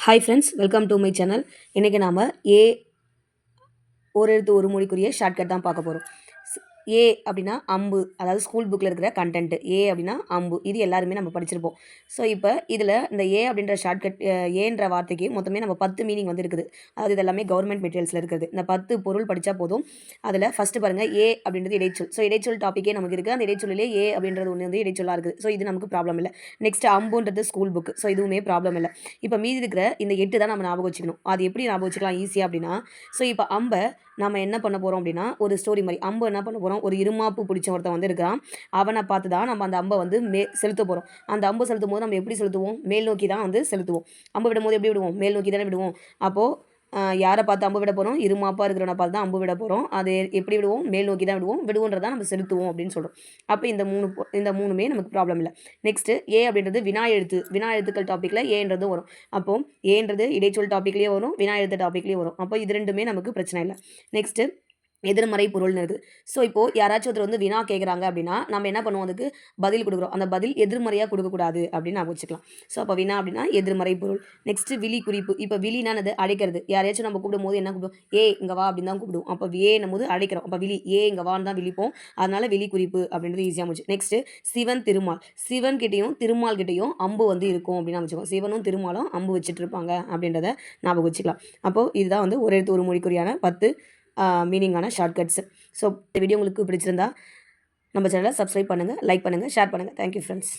Hi friends, welcome to my channel. இன்றைக்கி நாம் ஒரு எழுத்து ஒரு மொழிக்குரிய ஷார்ட்கட் தான் பார்க்க போகிறோம். ஏ அப்படின்னா அம்பு, அதாவது ஸ்கூல் புக்கில் இருக்கிற கண்டென்ட். ஏ அப்படின்னா அம்பு, இது எல்லாருமே நம்ம படிச்சிருப்போம். ஸோ இப்போ இதில் இந்த ஏ அப்படின்ற ஷார்ட்கட், ஏன்ற வார்த்தைக்கு மொத்தமே நம்ம 10 மீனிங் வந்து இருக்குது. அதாவது இது எல்லாமே கவர்மெண்ட் மெட்டீரியல்ஸில் இருக்குது. இந்த 10 பொருள் படித்தா போதும். அதில் ஃபஸ்ட்டு பாருங்கள், ஏ அப்படின்றது இடைச்சொல். ஸோ இடைச்சொல் டாப்பிக்கே நமக்கு இருக்குது. அந்த இடைச்சொல்லிலே ஏ அப்படின்றது ஒன்று வந்து இடைச்சொல்லாக இருக்குது. ஸோ இது நமக்கு ப்ராப்ளம் இல்லை. நெக்ஸ்ட் அம்புன்றது ஸ்கூல் புக். ஸோ இதுவுமே ப்ராப்ளம் இல்லை. இப்போ மீதி இருக்கிற இந்த 8 தான் நம்ம ஞாபகம் வச்சுக்கணும். அது எப்படி ஞாபகம் வச்சுக்கலாம் ஈஸியாக அப்படின்னா, ஸோ இப்போ அம்பை நம்ம என்ன பண்ண போகிறோம் அப்படின்னா, ஒரு ஸ்டோரி மாதிரி அம்பு என்ன பண்ண போகிறோம், ஒரு இருமாப்பு பிடிச்ச ஒருத்தன் வந்து இருக்கான். அவனை பார்த்து தான் நம்ம அந்த அம்பை வந்து செலுத்த போகிறோம். அந்த அம்பு செலுத்தும் போது நம்ம எப்படி செலுத்துவோம், மேல் நோக்கி தான் வந்து செலுத்துவோம். அம்பு விடும்போது எப்படி விடுவோம், மேல் நோக்கி தானே விடுவோம். அப்போது யாரை பார்த்து அம்பு விட போகிறோம், இருமாப்பாக இருக்கிறவனை பார்த்து தான் அம்பு விட போகிறோம். அது எப்படி விடுவோம், மேல் நோக்கி தான் விடுவோன்றதை நம்ம செலுத்துவோம் அப்படின்னு சொல்கிறோம். அப்போ இந்த மூணுமே நமக்கு ப்ராப்ளம் இல்லை. நெக்ஸ்ட்டு ஏ அப்படின்றது வினா எழுத்துக்கள் டாப்பிக்கில் ஏன்றது வரும். அப்போது ஏன்றது இடைச்சொல் டாப்பிக்லேயே வரும், வினா எழுத்து டாப்பிக்லேயே வரும். அப்போ இது ரெண்டுமே நமக்கு பிரச்சனை இல்லை. நெக்ஸ்ட்டு எதிர்மறை பொருள்னு இருக்குது. ஸோ இப்போது யாராச்சும் ஒருத்தர் வந்து வினா கேட்குறாங்க அப்படின்னா, நம்ம என்ன பண்ணுவோம், அதுக்கு பதில் கொடுக்குறோம். அந்த பதில் எதிர்மறையாக கொடுக்கக்கூடாது அப்படின்னு நான் வச்சுக்கலாம். ஸோ அப்போ வினா அப்படின்னா எதிர்மறை பொருள். நெக்ஸ்ட்டு விழி குறிப்பு. இப்போ விழினானது அழைக்கிறது. யாரையாச்சும் நம்ம கூப்பிடும் போது என்ன கூப்பிடுவோம், ஏ இங்கே வா அப்படின்னு தான் கூப்பிடுவோம். அப்போ ஏன்னும் போது அழைக்கிறோம். அப்போ விழி, ஏ இங்கே வான்னு தான் விழிப்போம். அதனால விழி குறிப்பு அப்படின்றது ஈஸியாக முடிச்சு. நெக்ஸ்ட்டு சிவன் திருமால். சிவன் கிட்டேயும் திருமால் கிட்டேயும் அம்பு வந்து இருக்கும் அப்படின்னு வச்சுக்கோம். சிவனும் திருமாலும் அம்பு வச்சுட்டு இருப்பாங்க அப்படின்றத ஞாபகம் வச்சுக்கலாம். அப்போது இதுதான் வந்து ஒரு எழுத்து ஒரு மொழிக்குரியான 10 மீனிங்கான ஷார்ட்கட்ஸ். ஸோ இந்த வீடியோ உங்களுக்கு பிடிச்சிருந்தா நம்ம சேனலை சப்ஸ்கிரைப் பண்ணுங்கள், லைக் பண்ணுங்கள், ஷேர் பண்ணுங்கள். Thank you friends.